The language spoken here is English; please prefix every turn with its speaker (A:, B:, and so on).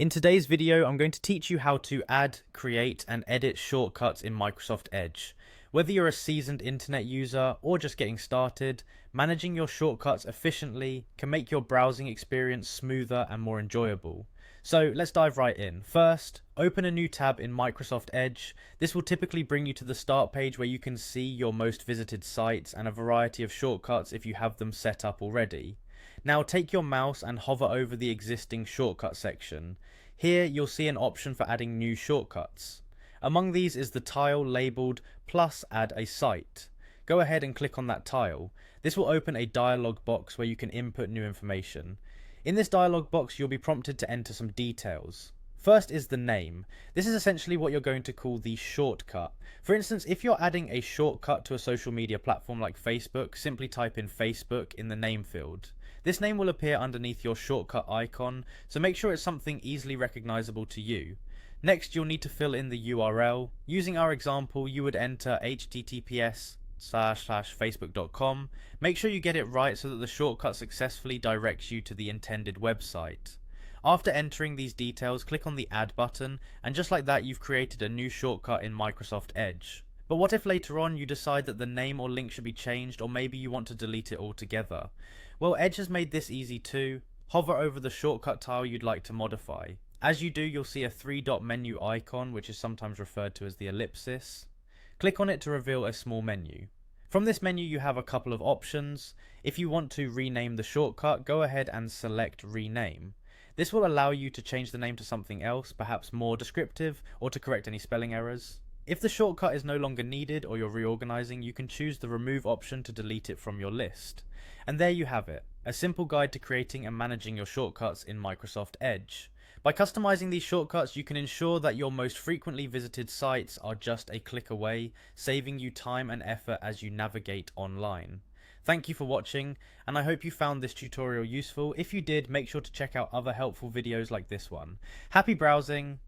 A: In today's video, I'm going to teach you how to add, create, and edit shortcuts in Microsoft Edge. Whether you're a seasoned internet user or just getting started, managing your shortcuts efficiently can make your browsing experience smoother and more enjoyable. So let's dive right in. First, open a new tab in Microsoft Edge. This will typically bring you to the start page where you can see your most visited sites and a variety of shortcuts if you have them set up already. Now take your mouse and hover over the existing shortcut section. Here you'll see an option for adding new shortcuts. Among these is the tile labelled plus add a site. Go ahead and click on that tile. This will open a dialog box where you can input new information. In this dialog box you'll be prompted to enter some details. First is the name. This is essentially what you're going to call the shortcut. For instance, if you're adding a shortcut to a social media platform like Facebook, simply type in Facebook in the name field. This name will appear underneath your shortcut icon, so make sure it's something easily recognizable to you. Next, you'll need to fill in the URL. Using our example, you would enter https://facebook.com. Make sure you get it right so that the shortcut successfully directs you to the intended website. After entering these details, click on the Add button, and just like that, you've created a new shortcut in Microsoft Edge. But what if later on you decide that the name or link should be changed, or maybe you want to delete it altogether? Well, Edge has made this easy too. Hover over the shortcut tile you'd like to modify. As you do, you'll see a three-dot menu icon, which is sometimes referred to as the ellipsis. Click on it to reveal a small menu. From this menu you have a couple of options. If you want to rename the shortcut, go ahead and select Rename. This will allow you to change the name to something else, perhaps more descriptive, or to correct any spelling errors. If the shortcut is no longer needed or you're reorganizing, you can choose the remove option to delete it from your list. And there you have it, a simple guide to creating and managing your shortcuts in Microsoft Edge. By customizing these shortcuts, you can ensure that your most frequently visited sites are just a click away, saving you time and effort as you navigate online. Thank you for watching, and I hope you found this tutorial useful. If you did, make sure to check out other helpful videos like this one. Happy browsing!